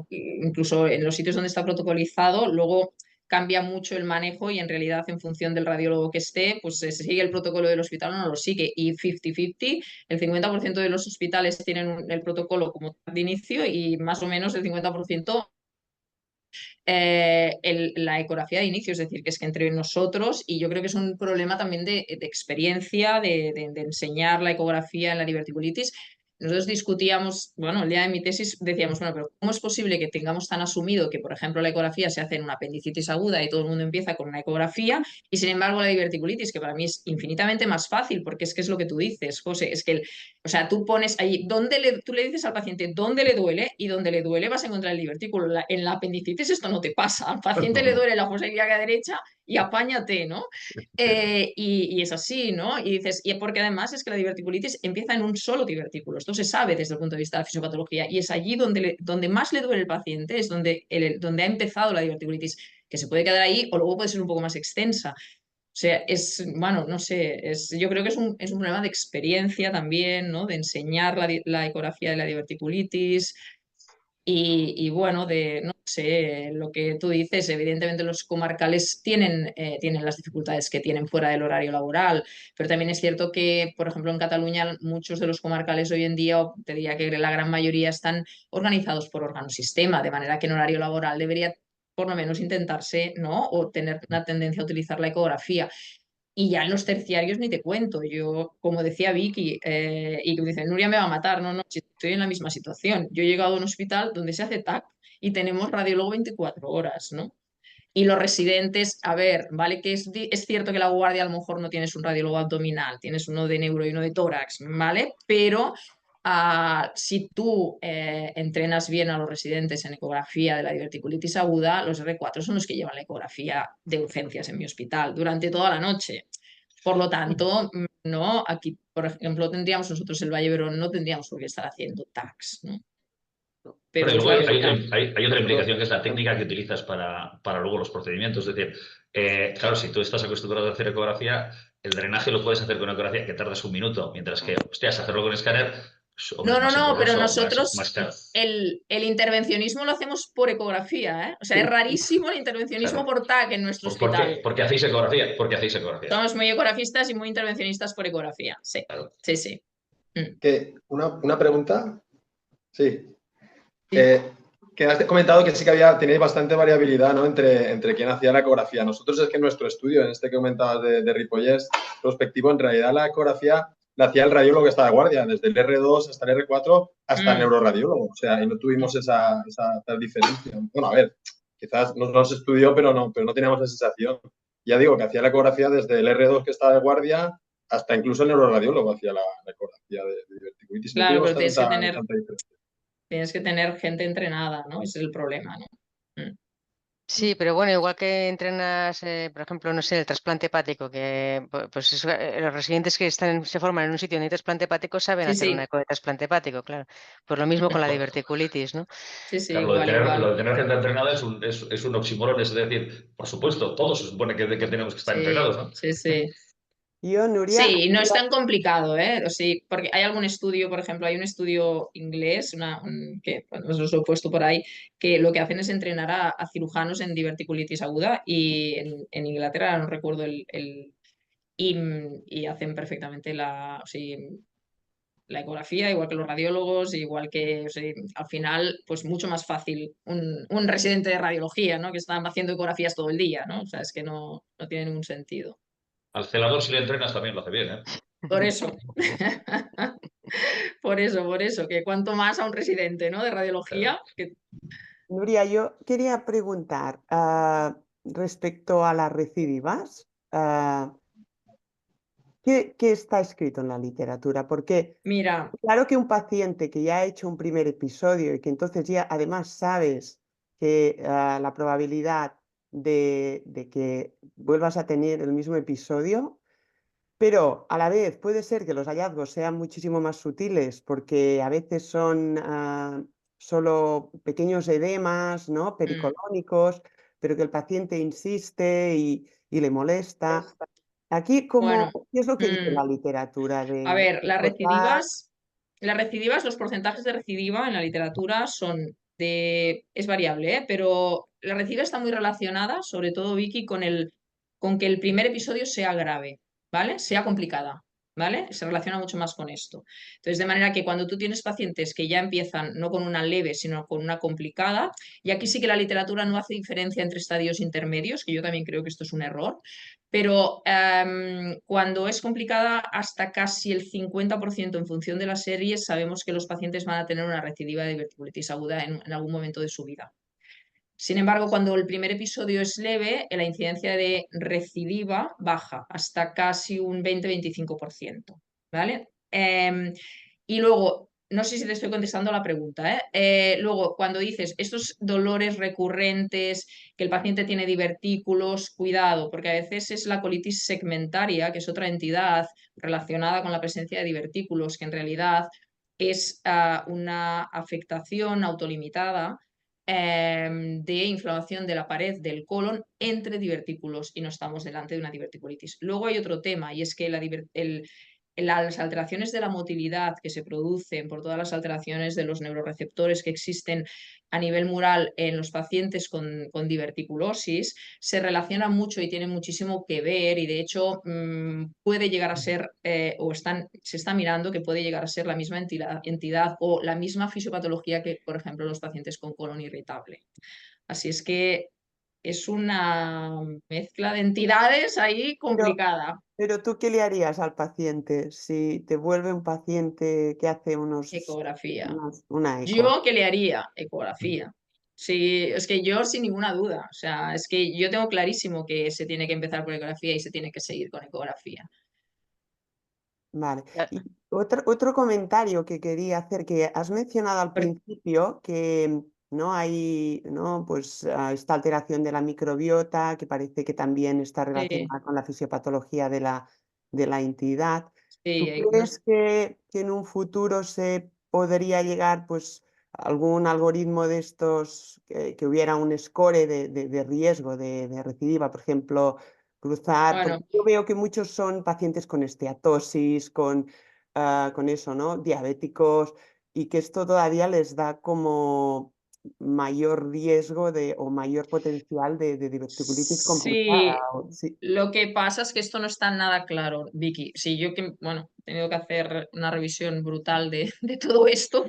incluso en los sitios donde está protocolizado, luego cambia mucho el manejo y en realidad en función del radiólogo que esté, pues se sigue el protocolo del hospital o no lo sigue. Y 50-50, el 50% de los hospitales tienen el protocolo como de inicio y más o menos el 50% la ecografía de inicio, es decir, que es que entre nosotros, y yo creo que es un problema también de experiencia, de enseñar la ecografía en la diverticulitis. Nosotros discutíamos, bueno, el día de mi tesis decíamos, bueno, pero ¿cómo es posible que tengamos tan asumido que, por ejemplo, la ecografía se hace en una apendicitis aguda y todo el mundo empieza con una ecografía y, sin embargo, la diverticulitis, que para mí es infinitamente más fácil, porque es que es lo que tú dices, José, es que o sea, tú pones ahí, tú le dices al paciente dónde le duele y donde le duele vas a encontrar el divertículo. En la apendicitis esto no te pasa. Al paciente No, le no. duele la fosa ilíaca derecha y apáñate, ¿no? Y es así, ¿no? Y dices, y porque además es que la diverticulitis empieza en un solo divertículo. Esto se sabe desde el punto de vista de la fisiopatología y es allí donde más le duele el paciente, es donde ha empezado la diverticulitis, que se puede quedar ahí o luego puede ser un poco más extensa. O sea, bueno, no sé, yo creo que es un problema de experiencia también, ¿no? De enseñar la ecografía de la diverticulitis y bueno, no sé, lo que tú dices, evidentemente los comarcales tienen las dificultades que tienen fuera del horario laboral, pero también es cierto que, por ejemplo, en Cataluña muchos de los comarcales hoy en día, o te diría que la gran mayoría, están organizados por órgano-sistema, de manera que en horario laboral debería por lo menos intentarse, ¿no? O tener una tendencia a utilizar la ecografía. Y ya en los terciarios ni te cuento. Yo, como decía Vicky, y que dice, Nuria me va a matar. No, no, si estoy en la misma situación. Yo he llegado a un hospital donde se hace TAC y tenemos radiólogo 24 horas, ¿no? Y los residentes, a ver, vale que es cierto que la guardia a lo mejor no tienes un radiólogo abdominal, tienes uno de neuro y uno de tórax, ¿vale? Pero si tú entrenas bien a los residentes en ecografía de la diverticulitis aguda, los R4 son los que llevan la ecografía de urgencias en mi hospital durante toda la noche. Por lo tanto, no, aquí, por ejemplo, tendríamos nosotros el Valle Verón, no tendríamos por qué estar haciendo tags, ¿no? Pero Bueno, y es luego la hay, realidad. hay otra implicación que es la técnica que utilizas para luego los procedimientos. Es decir, claro, si tú estás acostumbrado a hacer ecografía, el drenaje lo puedes hacer con ecografía que tardas un minuto, mientras que, hostias, hacerlo con escáner, pues, hombre, No, es no, más no, pero engorroso, más nosotros caro. el intervencionismo lo hacemos por ecografía, ¿eh? O sea, es rarísimo el intervencionismo Claro. por TAC en nuestro ¿Por qué? hospital. Porque hacéis ecografía. Porque hacéis ecografía. Somos muy ecografistas y muy intervencionistas por ecografía. Sí, Claro. sí, sí. Mm. Que una pregunta. Sí. Sí. Que has comentado que sí que tenéis bastante variabilidad, ¿no? entre quién hacía la ecografía. Nosotros es que en nuestro estudio, en este que comentabas de Ripollès, prospectivo, en realidad la ecografía la hacía el radiólogo que está de guardia, desde el R2 hasta el R4 hasta el neuroradiólogo. O sea, y no tuvimos esa tal diferencia. Bueno, a ver, quizás nos estudió, pero no teníamos esa sensación. Ya digo que hacía la ecografía desde el R2 que estaba de guardia hasta incluso el neuroradiólogo hacía la ecografía de diverticulitis. No Claro, tuvimos pero tanta diferencia. tienes que tener gente entrenada, ¿no? Ese es el problema, ¿no? Mm. Sí, pero bueno, igual que entrenas, por ejemplo, no sé, el trasplante hepático, que pues los residentes que se forman en un sitio donde hay trasplante hepático saben Sí, hacer una sí, eco de trasplante hepático, claro. Pues lo mismo con la diverticulitis, ¿no? sí, sí, Claro, igual, lo igual. de tener gente entrenada es un oxímoron, es decir, por supuesto, todos se supone que tenemos que estar entrenados, Sí, ¿no? sí, sí. Yo, Nuria, Sí, no es tan complicado, ¿eh? O sí, porque hay algún estudio, por ejemplo, hay un estudio inglés, que bueno, os lo he puesto por ahí, que lo que hacen es entrenar a cirujanos en diverticulitis aguda y en Inglaterra, no recuerdo y, y hacen perfectamente la ecografía, igual que los radiólogos, igual que, o sea, al final, pues mucho más fácil un residente de radiología, ¿no? Que están haciendo ecografías todo el día, ¿no? O sea, es que no tiene ningún sentido. Al celador, si le entrenas, también lo hace bien, ¿eh? Por eso. Por eso, que cuanto más a un residente, ¿no? De Claro. radiología, que Nuria, yo quería preguntar respecto a las recidivas, ¿qué está escrito en la literatura? Porque mira, claro que un paciente que ya ha hecho un primer episodio y que entonces ya además sabes que la probabilidad de que vuelvas a tener el mismo episodio, pero a la vez puede ser que los hallazgos sean muchísimo más sutiles porque a veces son solo pequeños edemas, ¿no? mm, Pericolónicos, pero que el paciente insiste y le molesta. Aquí, bueno, ¿qué es lo que dice la mm, literatura a ver, de cortar? las recidivas, los porcentajes de recidiva en la literatura es variable, ¿eh? Pero la recidiva está muy relacionada, sobre todo Vicky, con que el primer episodio sea grave, ¿vale? Sea complicada, ¿vale? Se relaciona mucho más con esto. Entonces, de manera que cuando tú tienes pacientes que ya empiezan no con una leve, sino con una complicada, y aquí sí que la literatura no hace diferencia entre estadios intermedios, que yo también creo que esto es un error, pero cuando es complicada, hasta casi el 50% en función de las series, sabemos que los pacientes van a tener una recidiva de diverticulitis aguda en algún momento de su vida. Sin embargo, cuando el primer episodio es leve, la incidencia de recidiva baja hasta casi un 20-25%, ¿vale? Y luego, no sé si te estoy contestando la pregunta, ¿eh? Luego, cuando dices estos dolores recurrentes, que el paciente tiene divertículos, cuidado, porque a veces es la colitis segmentaria, que es otra entidad relacionada con la presencia de divertículos, que en realidad es una afectación autolimitada de inflamación de la pared del colon entre divertículos y no estamos delante de una diverticulitis. Luego hay otro tema y es que las alteraciones de la motilidad que se producen por todas las alteraciones de los neuroreceptores que existen a nivel mural en los pacientes con diverticulosis se relacionan mucho y tienen muchísimo que ver y de hecho puede llegar a ser se está mirando que puede llegar a ser la misma entidad o la misma fisiopatología que por ejemplo los pacientes con colon irritable. Así es que es una mezcla de entidades ahí complicada. Pero ¿tú qué le harías al paciente si te vuelve un paciente que hace Ecografía. una eco? ¿Yo qué le haría? Ecografía. Sí, es que yo sin ninguna duda, o sea, es que yo tengo clarísimo que se tiene que empezar por ecografía y se tiene que seguir con ecografía. Vale. Ya, Y otro comentario que quería hacer, que has mencionado al Por- principio que no hay, ¿no? Pues esta alteración de la microbiota, que parece que también está Sí, relacionada con la fisiopatología de la entidad. sí, ¿Tú no crees que en un futuro se podría llegar, pues, a algún algoritmo de estos, que hubiera un score de riesgo de recidiva, por ejemplo? Cruzar, bueno, porque yo veo que muchos son pacientes con esteatosis, con eso, ¿no? Diabéticos, y que esto todavía les da como mayor riesgo o mayor potencial de diverticulitis complicada. sí, Sí. lo que pasa es que esto no está nada claro, Vicky. Sí, yo que, bueno, he tenido que hacer una revisión brutal de todo esto,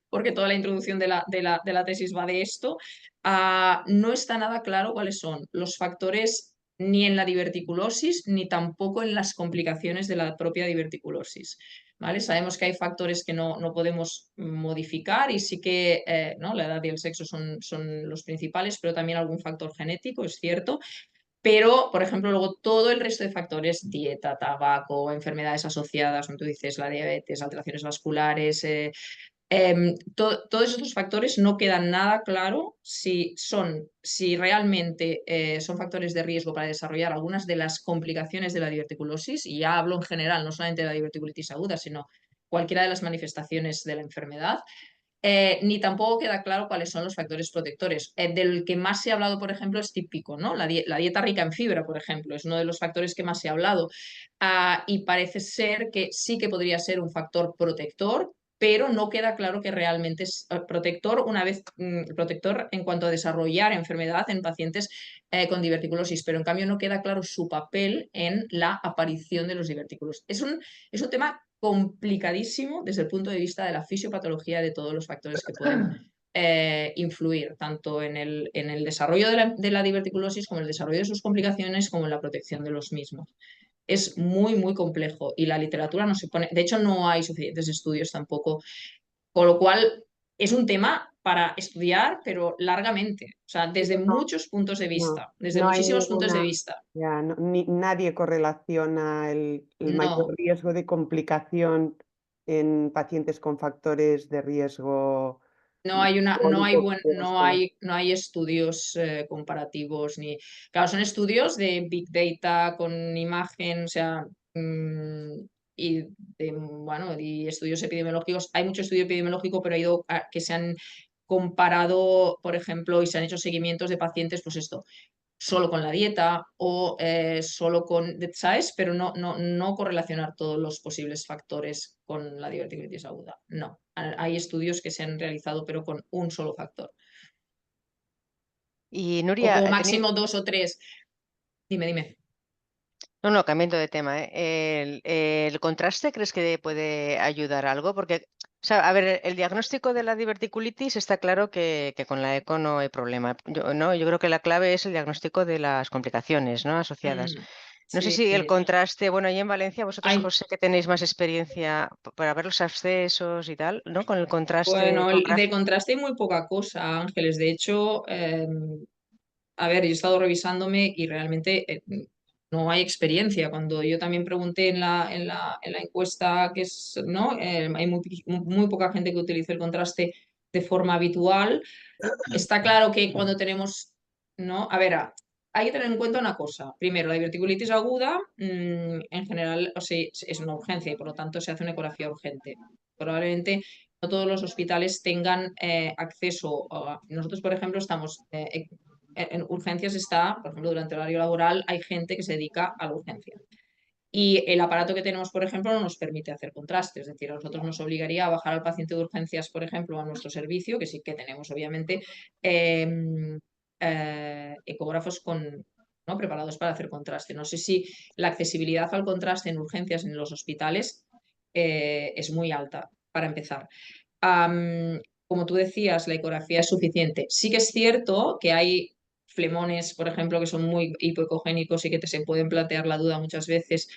porque toda la introducción de la tesis va de esto. No está nada claro cuáles son los factores ni en la diverticulosis ni tampoco en las complicaciones de la propia diverticulosis. ¿Vale? Sabemos que hay factores que no podemos modificar y sí que ¿no? La edad y el sexo son los principales, pero también algún factor genético, es cierto. Pero, por ejemplo, luego todo el resto de factores, dieta, tabaco, enfermedades asociadas, como tú dices, la diabetes, alteraciones vasculares, todos esos factores no quedan nada claro si realmente son factores de riesgo para desarrollar algunas de las complicaciones de la diverticulosis, y ya hablo en general, no solamente de la diverticulitis aguda, sino cualquiera de las manifestaciones de la enfermedad. Ni tampoco queda claro cuáles son los factores protectores. Del que más se ha hablado, por ejemplo, es típico, ¿no? La dieta rica en fibra, por ejemplo, es uno de los factores que más se ha hablado. Y parece ser que sí que podría ser un factor protector, pero no queda claro que realmente es protector protector en cuanto a desarrollar enfermedad en pacientes con diverticulosis, pero en cambio no queda claro su papel en la aparición de los divertículos. Es un tema complicadísimo desde el punto de vista de la fisiopatología de todos los factores que pueden influir tanto en el desarrollo de la diverticulosis como en el desarrollo de sus complicaciones como en la protección de los mismos. Es muy, muy complejo y la literatura no se pone, de hecho no hay suficientes estudios tampoco, con lo cual es un tema para estudiar, pero largamente, o sea, desde No, muchos puntos de no, vista, desde no hay muchísimos puntos de ninguna, vista. ya, nadie correlaciona el mayor No, riesgo de complicación en pacientes con factores de riesgo No hay una, no hay metabólicos, no hay estudios comparativos ni. Claro, son estudios de Big Data con imagen, o sea, y bueno, y estudios epidemiológicos. Hay mucho estudio epidemiológico, pero ha ido que se han comparado, por ejemplo, y se han hecho seguimientos de pacientes, pues esto, solo con la dieta o solo con, ¿sabes? Pero no correlacionar todos los posibles factores con la diverticulitis aguda. No, hay estudios que se han realizado pero con un solo factor. Y O Nuria, como máximo dos o tres. Dime, dime. no, no, cambiando de tema, ¿eh? ¿El contraste crees que puede ayudar algo? Porque, o sea, a ver, el diagnóstico de la diverticulitis está claro que con la eco no hay problema. Yo creo que la clave es el diagnóstico de las complicaciones, ¿no? Asociadas. No sé Sí, si el contraste, bueno, ahí en Valencia, vosotros, hay, José, que tenéis más experiencia para ver los abscesos y tal, ¿no? Con el contraste bueno, de ecográfico. contraste hay muy poca cosa, Ángeles. De hecho, a ver, yo he estado revisándome y realmente no hay experiencia. Cuando yo también pregunté en la encuesta, que es, ¿no? Hay muy poca gente que utiliza el contraste de forma habitual. Está claro que cuando tenemos, ¿no? A ver, hay que tener en cuenta una cosa. Primero, la diverticulitis aguda, en general, o sea, es una urgencia y por lo tanto se hace una ecografía urgente. Probablemente no todos los hospitales tengan acceso nosotros, por ejemplo, estamos en urgencias está, por ejemplo, durante el horario laboral hay gente que se dedica a la urgencia. Y el aparato que tenemos, por ejemplo, no nos permite hacer contraste, es decir, a nosotros nos obligaría a bajar al paciente de urgencias, por ejemplo, a nuestro servicio, que sí que tenemos, obviamente, ecógrafos ¿no? preparados para hacer contraste. No sé si la accesibilidad al contraste en urgencias en los hospitales es muy alta, para empezar. Como tú decías, la ecografía es suficiente. Sí que es cierto que hay flemones, por ejemplo, que son muy hipoecogénicos y que se pueden plantear la duda muchas veces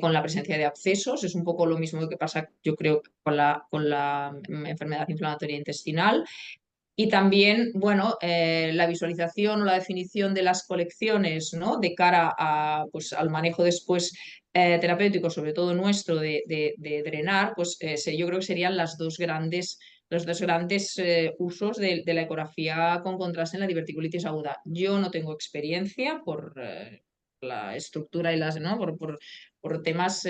con la presencia de abscesos. Es un poco lo mismo que pasa, yo creo, con la enfermedad inflamatoria intestinal. Y también, bueno, la visualización o la definición de las colecciones, ¿no? De cara a, pues, al manejo después terapéutico, sobre todo nuestro, de drenar, pues yo creo que serían los dos grandes usos de la ecografía con contraste en la diverticulitis aguda. Yo no tengo experiencia por la estructura y ¿no? por temas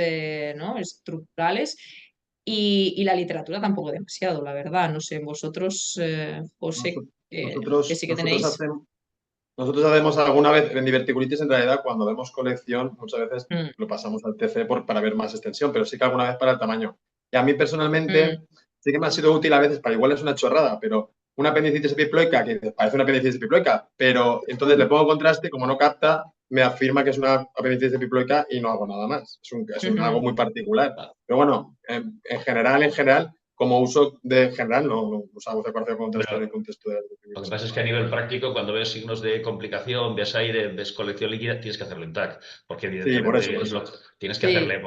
¿no? estructurales. Y la literatura tampoco demasiado, la verdad. No sé, vosotros, José, que sí que tenéis. Nosotros hacemos alguna vez en diverticulitis, en realidad, cuando vemos colección, muchas veces Mm, lo pasamos al TC para ver más extensión, pero sí que alguna vez para el tamaño. Y a mí mm, personalmente sí que me ha sido útil a veces, para igual es una chorrada, pero una apendicitis epiploica, que parece una apendicitis epiploica, pero entonces le pongo contraste, como no capta, me afirma que es una apendicitis epiploica y no hago nada más. Algo muy particular. Pero bueno, en general, como uso de general, no usamos ecografía con contraste en el contexto de Lo que pasa es que a nivel práctico, cuando ves signos de complicación, ves aire, ves colección líquida, tienes que hacerlo en TAC, porque Sí, por eso. evidentemente tienes que Sí. hacerle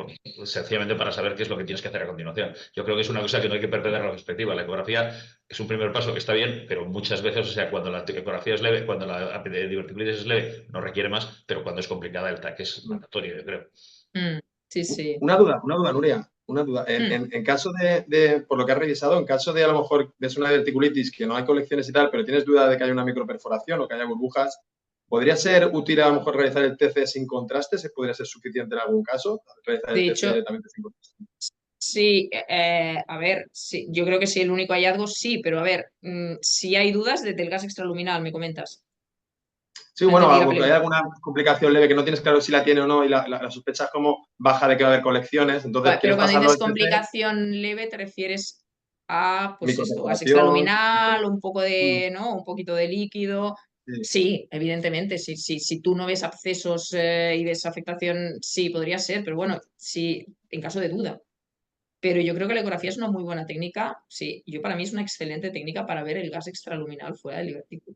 sencillamente para saber qué es lo que tienes que hacer a continuación. Yo creo que es una cosa que no hay que perder la perspectiva. La ecografía es un primer paso que está bien, pero muchas veces, o sea, cuando la ecografía es leve, cuando la diverticulitis es leve, no requiere más, pero cuando es complicada, el TAC es mandatorio, yo creo. Sí, sí. Una duda, Nuria. Una duda. En caso por lo que has revisado, en caso de a lo mejor ves una diverticulitis que no hay colecciones y tal, pero tienes duda de que haya una microperforación o que haya burbujas, ¿podría ser útil a lo mejor realizar el TC sin contraste? ¿Se podría ser suficiente en algún caso? Realizar De el hecho, TC también sin contraste. sí, a ver, sí, yo creo que sí, el único hallazgo sí, pero a ver, si hay dudas del gas extraluminal, me comentas. Sí, No bueno, entendí la hay pregunta. alguna complicación leve que no tienes claro si la tiene o no y la sospecha es como baja de que va a haber colecciones, entonces Pero quieres cuando pasarlo dices del TC, complicación leve, te refieres a, pues esto, gas microperforación. extraluminal, un poco Mm, de, ¿no? Un poquito de líquido. sí. Sí, evidentemente, si tú no ves abscesos y ves afectación, sí, podría ser, pero bueno, sí, en caso de duda. Pero yo creo que la ecografía es una muy buena técnica, sí, para mí es una excelente técnica para ver el gas extraluminal fuera del divertículo,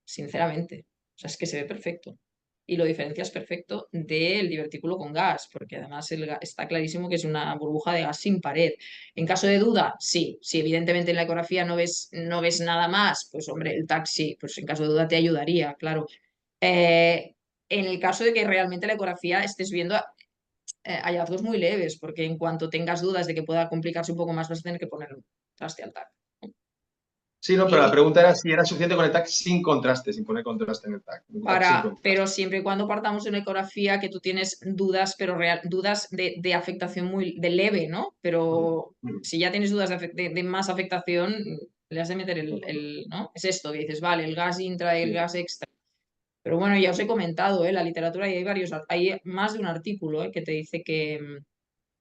sinceramente. O sea, es que se ve perfecto. Y lo diferencias perfecto del divertículo con gas, porque además está clarísimo que es una burbuja de gas sin pared. En caso de duda, sí. Si evidentemente en la ecografía no ves nada más, pues hombre, el TAC sí, pues en caso de duda te ayudaría, claro. En el caso de que realmente la ecografía estés viendo hallazgos muy leves, porque en cuanto tengas dudas de que pueda complicarse un poco más, vas a tener que poner un traste al TAC. Sí, no, pero la pregunta era si era suficiente con el TAC sin contraste, sin poner contraste en el TAC. Un TAC sin contraste. Pero siempre y cuando partamos de una ecografía que tú tienes dudas, pero dudas de afectación muy de leve, ¿no? Pero si ya tienes dudas de más afectación, le has de meter ¿no? Es esto, que dices, vale, el gas intra y el gas extra. Pero bueno, ya os he comentado, la literatura, y hay más de un artículo que te dice que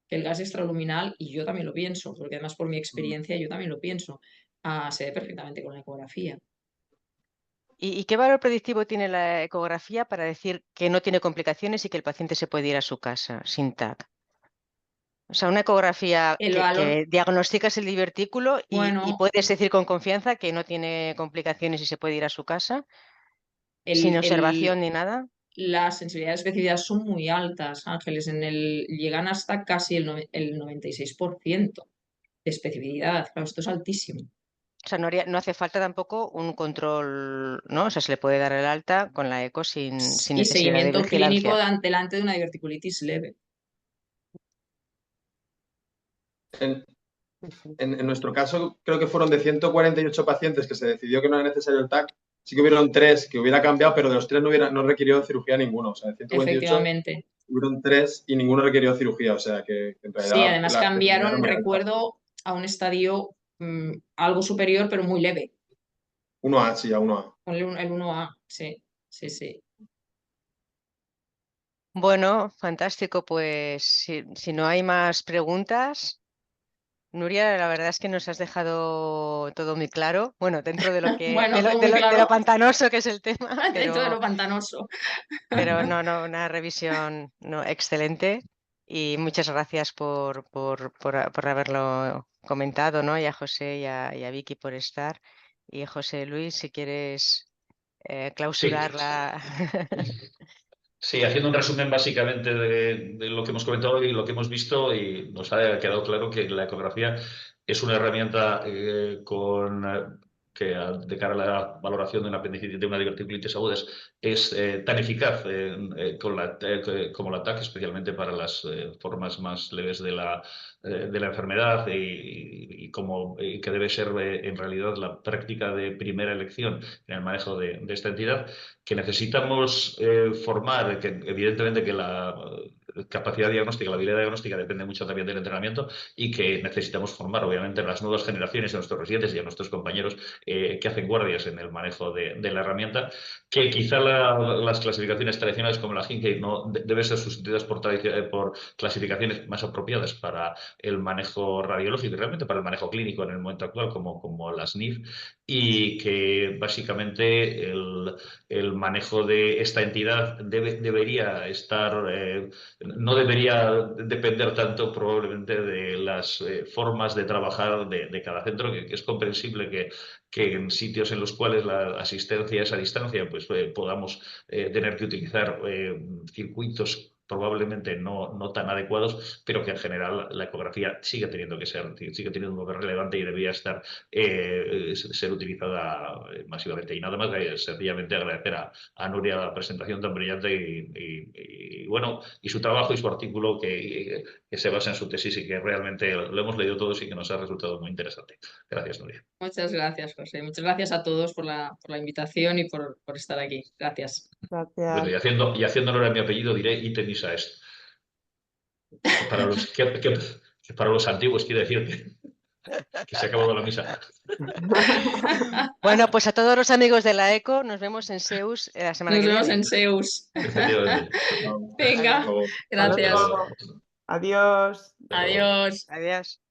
el gas extraluminal, y yo también lo pienso, porque además por mi experiencia yo también lo pienso, se ve perfectamente con la ecografía. ¿Y qué valor predictivo tiene la ecografía para decir que no tiene complicaciones y que el paciente se puede ir a su casa sin TAC? O sea, una ecografía El que valor, diagnosticas el divertículo y bueno, puedes decir con confianza que no tiene complicaciones y se puede ir a su casa sin el, el, observación ni nada. las sensibilidades y especificidad son muy altas, Ángeles, llegan hasta casi el 96% de especificidad. Claro, esto es altísimo. O sea, no hace falta tampoco un control, ¿no? O sea, se le puede dar el alta con la eco sin Y necesidad de seguimiento clínico vigilancia. delante de una diverticulitis leve. En nuestro caso, creo que fueron de 148 pacientes que se decidió que no era necesario el TAC. Sí que hubieron 3 que hubiera cambiado, pero de los 3 no requirió cirugía ninguno. O sea, de 148 Efectivamente. hubieron 3 y ninguno requirió cirugía. O sea, que en Sí, realidad además la especificidad era cambiaron, muy alta. recuerdo, a un estadio algo superior, pero muy leve. 1A, sí, a 1A. El 1A, sí, sí, sí. Bueno, fantástico. Pues si no hay más preguntas, Nuria, la verdad es que nos has dejado todo muy claro. Bueno, dentro de lo que Bueno, todo muy de lo claro pantanoso que es el tema, dentro de lo pantanoso. pero no, una revisión excelente. Y muchas gracias por haberlo comentado, ¿no? Y a José y a Vicky por estar. Y José Luis, si quieres clausurar la... Sí, haciendo un resumen básicamente de lo que hemos comentado y lo que hemos visto, y nos ha quedado claro que la ecografía es una herramienta de cara a la valoración de una apendicitis, de una diverticulitis aguda, es tan eficaz como la TAC, especialmente para las formas más leves de la enfermedad y que debe ser en realidad la práctica de primera elección en el manejo de esta entidad, que necesitamos formar, que evidentemente que la capacidad diagnóstica, la habilidad diagnóstica depende mucho también del entrenamiento, y que necesitamos formar obviamente a las nuevas generaciones, a nuestros residentes y a nuestros compañeros que hacen guardias en el manejo de la herramienta, que quizá las clasificaciones tradicionales como la Hinckley no deben ser sustituidas por clasificaciones más apropiadas para el manejo radiológico y realmente para el manejo clínico en el momento actual, como las NIF, y que básicamente el manejo de esta entidad debería estar, no debería depender tanto probablemente de las formas de trabajar de cada centro, que es comprensible que en sitios en los cuales la asistencia es a distancia, pues podamos tener que utilizar circuitos probablemente no tan adecuados, pero que en general la ecografía sigue teniendo un papel relevante y debería ser utilizada masivamente. Y nada más, sencillamente agradecer a Nuria la presentación tan brillante y su trabajo y su artículo que se basa en su tesis y que realmente lo hemos leído todos y que nos ha resultado muy interesante. Gracias, Nuria. Muchas gracias, José. Muchas gracias a todos por la invitación y por estar aquí. Gracias. Gracias. Bueno, y haciendo honor a mi apellido diré Itemisa est. Para los antiguos quiere decir que se ha acabado la misa. Bueno, pues a todos los amigos de la ECO, nos vemos en Zeus la semana que viene. Nos vemos en Zeus. Efectivamente. Venga, Luego. gracias. Adiós. Adiós. Adiós.